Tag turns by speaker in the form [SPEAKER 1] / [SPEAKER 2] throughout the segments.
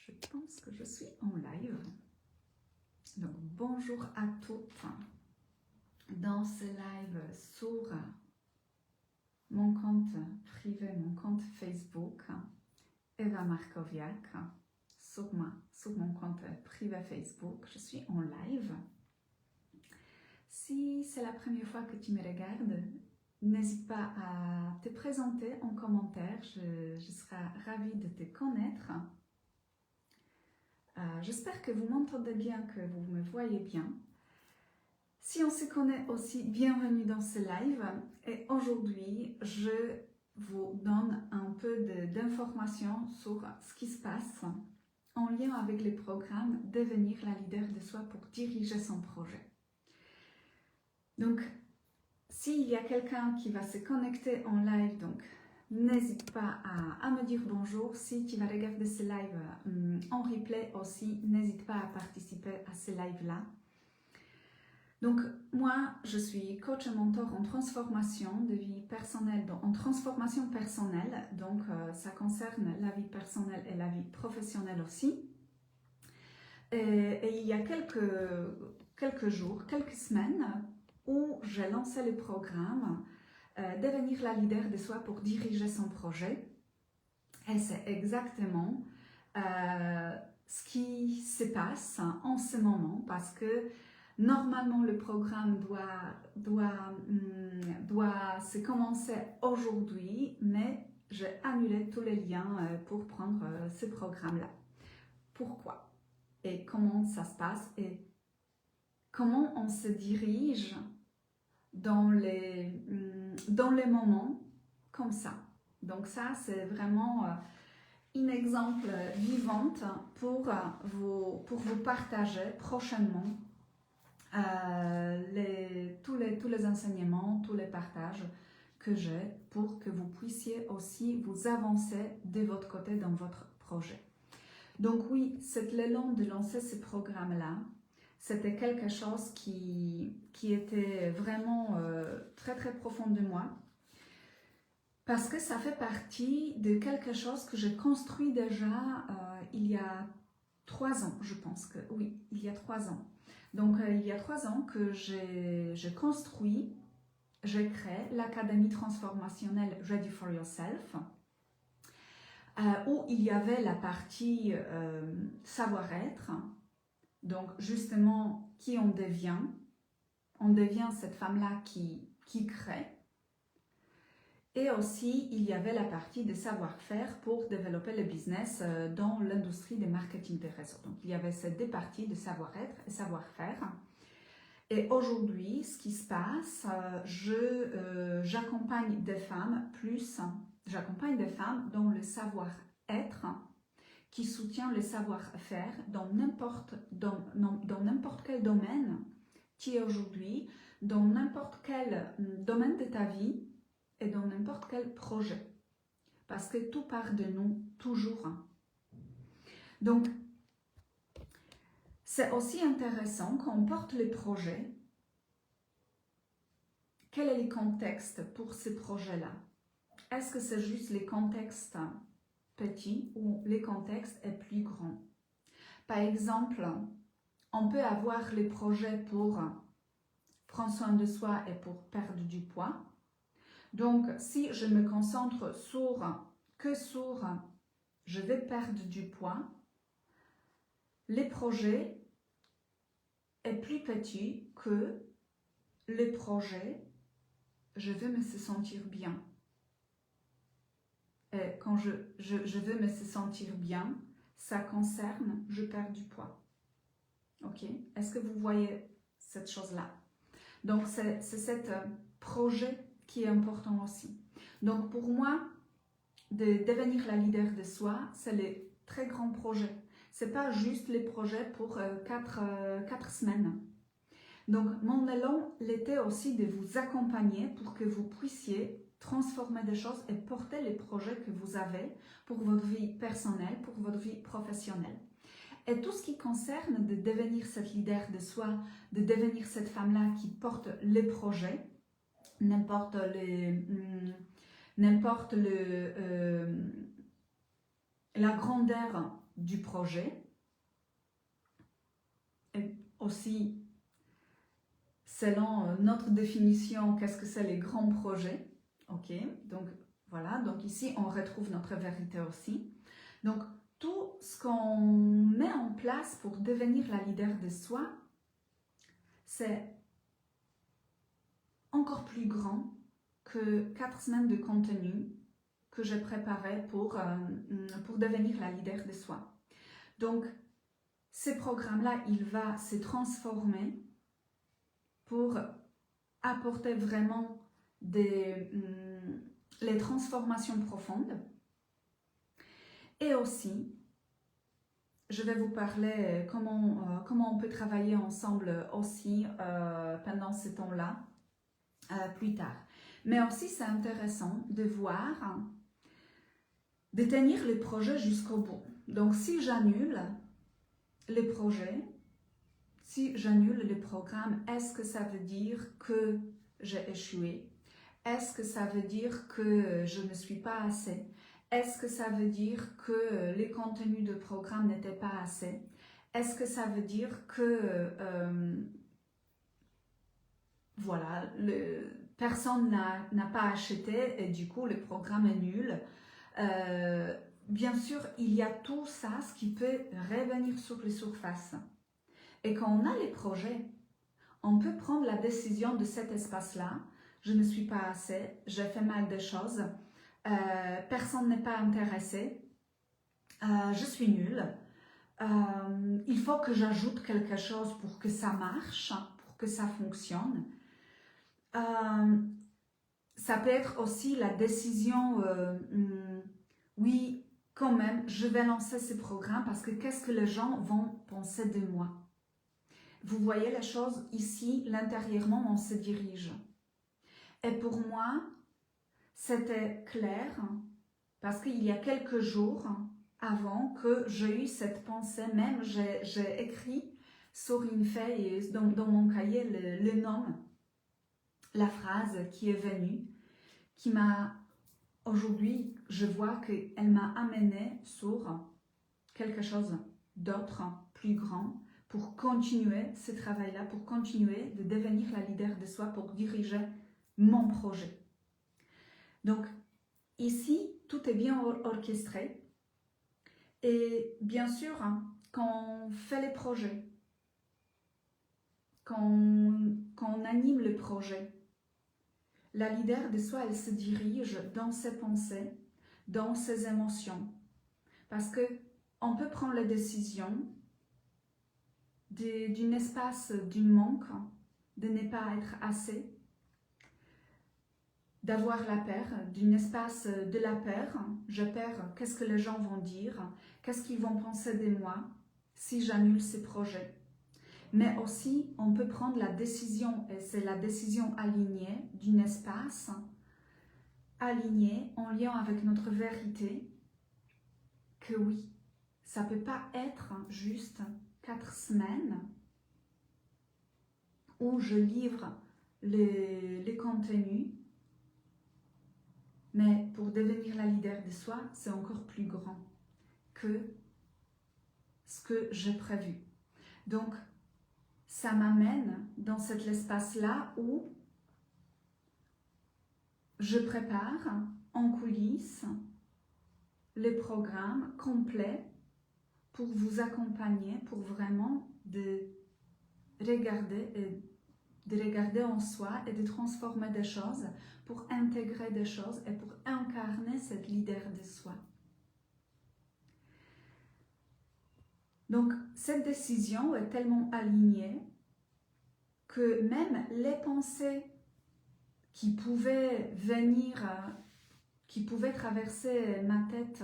[SPEAKER 1] Je pense que je suis en live. Donc bonjour à toutes dans ce live sur mon compte privé, mon compte Facebook, Eva Markowiak, sur mon compte privé Facebook. Je suis en live. Si c'est la première fois que tu me regardes, n'hésite pas à te présenter en commentaire. Je serai ravie de te connaître. J'espère que vous m'entendez bien, que vous me voyez bien. Si on se connaît aussi, bienvenue dans ce live. Et aujourd'hui, je vous donne un peu d'informations sur ce qui se passe en lien avec les programmes Devenir la leader de soi pour diriger son projet. Donc, s'il y a quelqu'un qui va se connecter en live, donc n'hésite pas à me dire bonjour. Si tu vas regarder ce live en replay aussi, n'hésite pas à participer à ce live-là. Donc, moi, je suis coach et mentor en transformation de vie personnelle, en transformation personnelle. Donc, ça concerne la vie personnelle et la vie professionnelle aussi. Et il y a quelques jours, quelques semaines, où j'ai lancé le programme Devenir la leader de soi pour diriger son projet. Et c'est exactement ce qui se passe en ce moment, parce que normalement le programme doit se commencer aujourd'hui, mais j'ai annulé tous les liens pour prendre ce programme-là. Pourquoi? Et comment ça se passe? Et comment on se dirige dans les moments comme ça. Donc ça, c'est vraiment un exemple vivant pour vous partager prochainement tous les enseignements, tous les partages que j'ai pour que vous puissiez aussi vous avancer de votre côté dans votre projet. Donc oui, c'est l'élan de lancer ce programme-là. C'était quelque chose qui était vraiment très très profond de moi, parce que ça fait partie de quelque chose que j'ai construit déjà il y a 3 ans, je pense que oui, il y a 3 ans. Donc il y a 3 ans que j'ai construit, j'ai créé l'Académie transformationnelle Ready for Yourself, où il y avait la partie savoir-être. Donc justement, qui on devient cette femme-là qui crée. Et aussi, il y avait la partie de savoir-faire pour développer le business dans l'industrie des marketing des réseaux. Donc il y avait ces 2 parties de savoir-être et savoir-faire. Et aujourd'hui, ce qui se passe, j'accompagne des femmes dans le savoir-être, qui soutient le savoir-faire dans n'importe quel domaine qui est aujourd'hui, dans n'importe quel domaine de ta vie et dans n'importe quel projet. Parce que tout part de nous, toujours. Donc, c'est aussi intéressant quand on porte les projets. Quel est le contexte pour ces projets-là? Est-ce que c'est juste les contextes petit ou les contextes est plus grand? Par exemple, on peut avoir les projets pour prendre soin de soi et pour perdre du poids. Donc, si je me concentre que sur je vais perdre du poids, les projets est plus petit que les projets je veux me sentir bien. Et quand je veux me sentir bien, ça concerne je perds du poids. Ok? Est-ce que vous voyez cette chose-là? Donc, c'est ce projet qui est important aussi. Donc, pour moi, de devenir la leader de soi, c'est les très grands projets. Ce n'est pas juste les projets pour 4 semaines. Donc, mon élan était aussi de vous accompagner pour que vous puissiez transformer des choses et porter les projets que vous avez pour votre vie personnelle, pour votre vie professionnelle. Et tout ce qui concerne de devenir cette leader de soi, de devenir cette femme-là qui porte les projets, n'importe la grandeur du projet. Et aussi, selon notre définition, qu'est-ce que c'est les grands projets? Ok, donc voilà, donc ici on retrouve notre vérité aussi. Donc tout ce qu'on met en place pour devenir la leader de soi, c'est encore plus grand que 4 semaines de contenu que j'ai préparé pour devenir la leader de soi. Donc, ce programme-là, il va se transformer pour apporter vraiment les transformations profondes. Et aussi, je vais vous parler comment on peut travailler ensemble aussi pendant ce temps-là, plus tard. Mais aussi, c'est intéressant de voir, de tenir le projet jusqu'au bout. Donc, si j'annule les projets, si j'annule le programme, est-ce que ça veut dire que j'ai échoué? Est-ce que ça veut dire que je ne suis pas assez? Est-ce que ça veut dire que les contenus de programme n'étaient pas assez? Est-ce que ça veut dire que voilà, personne n'a pas acheté et du coup le programme est nul? Bien sûr, il y a tout ça, ce qui peut revenir sur les surfaces. Et quand on a les projets, on peut prendre la décision de cet espace-là. Je ne suis pas assez, j'ai fait mal des choses, personne n'est pas intéressé, je suis nulle. Il faut que j'ajoute quelque chose pour que ça marche, pour que ça fonctionne. Ça peut être aussi la décision, oui, quand même, je vais lancer ce programme parce que qu'est-ce que les gens vont penser de moi? Vous voyez les choses ici, l'intérieurement, on se dirige. Et pour moi, c'était clair parce qu'il y a quelques jours avant que j'ai eu cette pensée, même j'ai écrit sur une feuille, dans mon cahier, le nom, la phrase qui est venue, qui m'a, aujourd'hui, je vois qu'elle m'a amené sur quelque chose d'autre, plus grand, pour continuer ce travail-là, pour continuer de devenir la leader de soi, pour diriger mon projet. Donc, ici, tout est bien orchestré. Et bien sûr, quand on fait les projets, quand on anime le projet, la leader de soi, elle se dirige dans ses pensées, dans ses émotions. Parce que on peut prendre la décision d'un espace, d'un manque, de ne pas être assez, d'avoir la peur, d'un espace de la peur, j'ai peur, qu'est-ce que les gens vont dire, qu'est-ce qu'ils vont penser de moi si j'annule ces projets. Mais aussi, on peut prendre la décision, et c'est la décision alignée d'un espace, aligné en lien avec notre vérité, que oui, ça ne peut pas être juste 4 semaines où je livre les contenus, mais pour devenir la leader de soi, c'est encore plus grand que ce que j'ai prévu. Donc, ça m'amène dans cet espace-là où je prépare en coulisses les programmes complets pour vous accompagner, pour vraiment de regarder en soi et de transformer des choses, pour intégrer des choses et pour incarner cette leader de soi. Donc, cette décision est tellement alignée que même les pensées qui pouvaient venir, qui pouvaient traverser ma tête,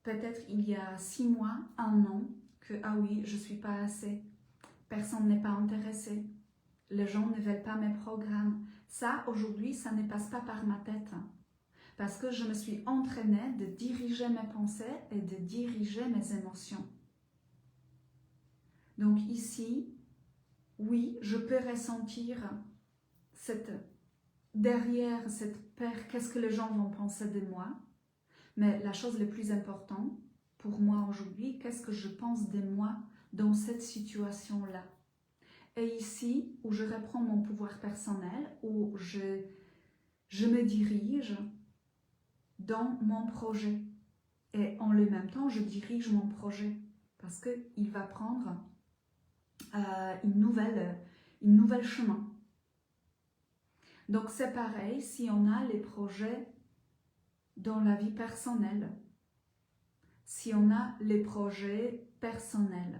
[SPEAKER 1] peut-être il y a 6 mois, 1 an, que ah oui, je ne suis pas assez, personne n'est pas intéressé, les gens ne veulent pas mes programmes. Ça, aujourd'hui, ça ne passe pas par ma tête. Parce que je me suis entraînée de diriger mes pensées et de diriger mes émotions. Donc ici, oui, je peux ressentir derrière cette peur, qu'est-ce que les gens vont penser de moi? Mais la chose la plus importante pour moi aujourd'hui? Qu'est-ce que je pense de moi dans cette situation-là? Et ici, où je reprends mon pouvoir personnel, où je me dirige dans mon projet. Et en le même temps, je dirige mon projet parce qu'il va prendre une nouvelle chemin. Donc c'est pareil si on a les projets dans la vie personnelle, si on a les projets personnels,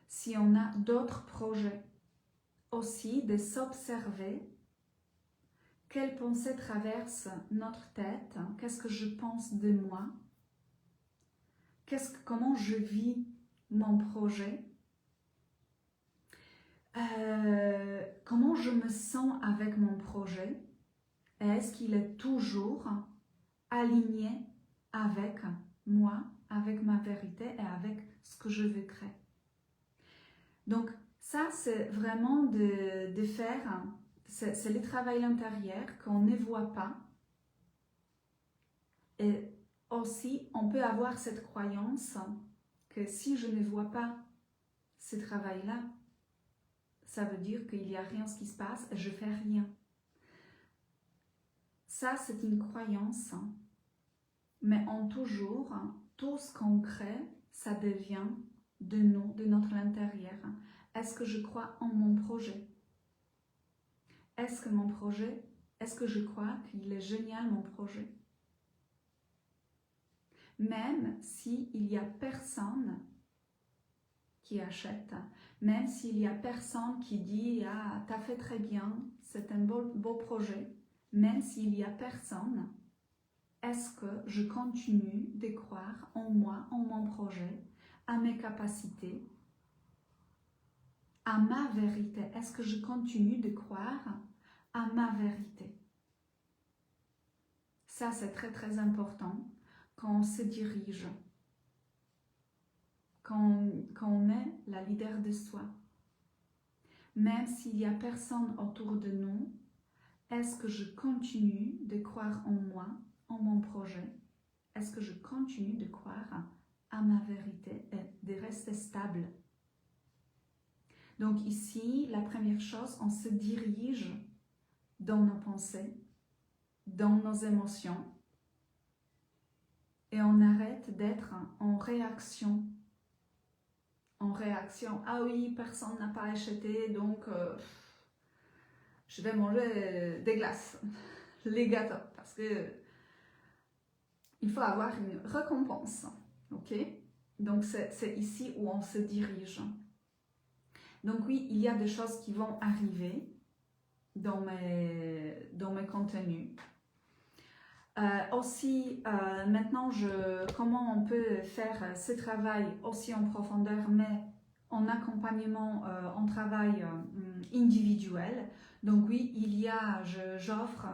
[SPEAKER 1] si on a d'autres projets, aussi de s'observer quelles pensées traversent notre tête, qu'est-ce que je pense de moi, comment je vis mon projet, comment je me sens avec mon projet, et est-ce qu'il est toujours aligné avec moi, avec ma vérité et avec ce que je veux créer. Donc ça, c'est vraiment de faire, c'est le travail intérieur qu'on ne voit pas. Et aussi, on peut avoir cette croyance que si je ne vois pas ce travail-là, ça veut dire qu'il n'y a rien qui se passe et je ne fais rien. Ça, c'est une croyance, mais toujours, tout ce qu'on crée, ça devient de nous, de notre intérieur. Est-ce que je crois en mon projet? Est-ce que je crois qu'il est génial mon projet? Même s'il n'y a personne qui achète, même s'il n'y a personne qui dit « Ah, t'as fait très bien, c'est un beau projet », même s'il n'y a personne, est-ce que je continue de croire en moi, en mon projet, à mes capacités, à ma vérité? Est-ce que je continue de croire à ma vérité? Ça, c'est très très important quand on se dirige, quand on est la leader de soi. Même s'il n'y a personne autour de nous, est-ce que je continue de croire en moi, en mon projet? Est-ce que je continue de croire à ma vérité et de rester stable? Donc ici, la première chose, on se dirige dans nos pensées, dans nos émotions, et on arrête d'être en réaction. En réaction, ah oui, personne n'a pas acheté, donc je vais manger des glaces, les gâteaux, parce que il faut avoir une récompense, ok? Donc c'est ici où on se dirige. Donc oui, il y a des choses qui vont arriver dans mes contenus. Aussi, maintenant, comment on peut faire ce travail aussi en profondeur, mais en accompagnement, en travail individuel. Donc oui, j'offre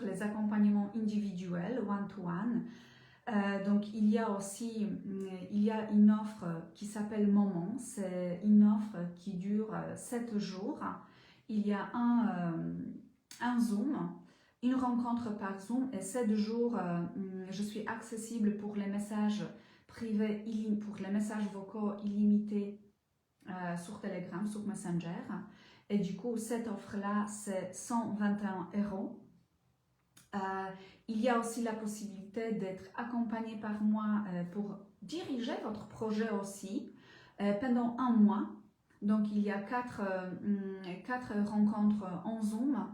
[SPEAKER 1] les accompagnements individuels, one-to-one. Donc il y a aussi une offre qui s'appelle Moment, c'est une offre qui dure 7 jours. Il y a un Zoom, une rencontre par Zoom et 7 jours, je suis accessible pour les messages privés, pour les messages vocaux illimités sur Telegram, sur Messenger. Et du coup, cette offre-là, c'est 121 €. Il y a aussi la possibilité d'être accompagné par moi pour diriger votre projet aussi pendant un mois. Donc, il y a 4 rencontres en Zoom.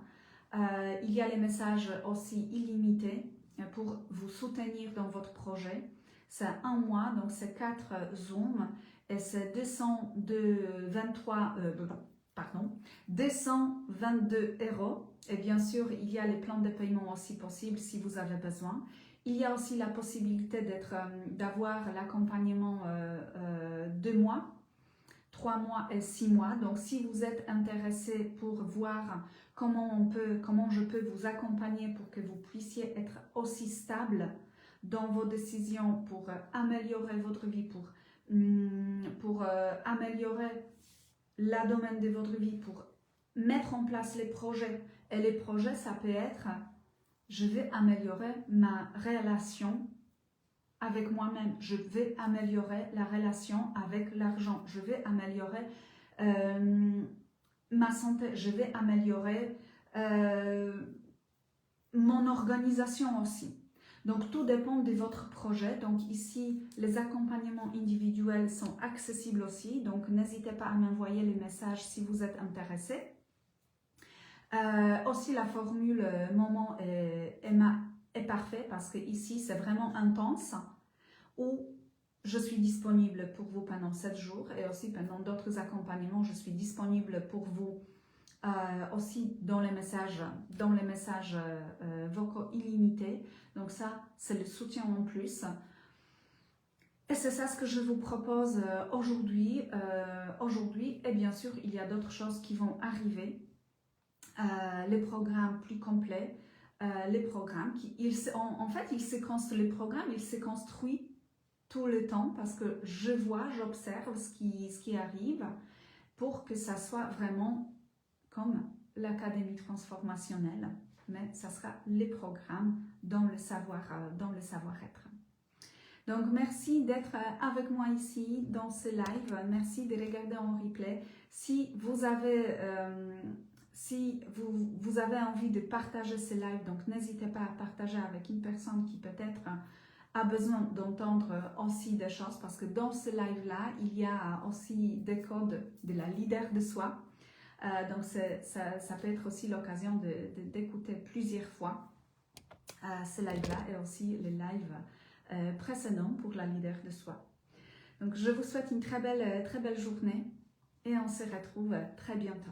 [SPEAKER 1] Il y a les messages aussi illimités pour vous soutenir dans votre projet. C'est un mois, donc c'est 4 Zooms et c'est 222 €. Et bien sûr, il y a les plans de paiement aussi possibles si vous avez besoin. Il y a aussi la possibilité d'avoir l'accompagnement 2 mois, 3 mois et 6 mois. Donc, si vous êtes intéressé pour voir comment je peux vous accompagner pour que vous puissiez être aussi stable dans vos décisions pour améliorer votre vie, pour améliorer le domaine de votre vie, pour mettre en place les projets. Et les projets, ça peut être, je vais améliorer ma relation avec moi-même, je vais améliorer la relation avec l'argent, je vais améliorer ma santé, je vais améliorer mon organisation aussi. Donc, tout dépend de votre projet. Donc, ici, les accompagnements individuels sont accessibles aussi. Donc, n'hésitez pas à m'envoyer les messages si vous êtes intéressé. Aussi, la formule moment est parfaite parce que ici, c'est vraiment intense où je suis disponible pour vous pendant 7 jours et aussi pendant d'autres accompagnements, je suis disponible pour vous aussi dans les messages vocaux illimités. Donc ça, c'est le soutien en plus. Et c'est ça ce que je vous propose aujourd'hui. Et bien sûr, il y a d'autres choses qui vont arriver. Les programmes plus complets, les programmes en fait, les programmes, ils se construisent tout le temps parce que je vois, j'observe ce qui arrive pour que ça soit vraiment comme l'Académie transformationnelle, mais ça sera les programmes dans le savoir-être. Donc, merci d'être avec moi ici dans ce live. Merci de regarder en replay. Si vous avez envie de partager ce live, donc n'hésitez pas à partager avec une personne qui peut-être a besoin d'entendre aussi des choses, parce que dans ce live-là, il y a aussi des codes de la leader de soi. Donc, ça peut être aussi l'occasion d'écouter plusieurs fois ce live-là et aussi les lives précédents pour la leader de soi. Donc, je vous souhaite une très belle journée et on se retrouve très bientôt.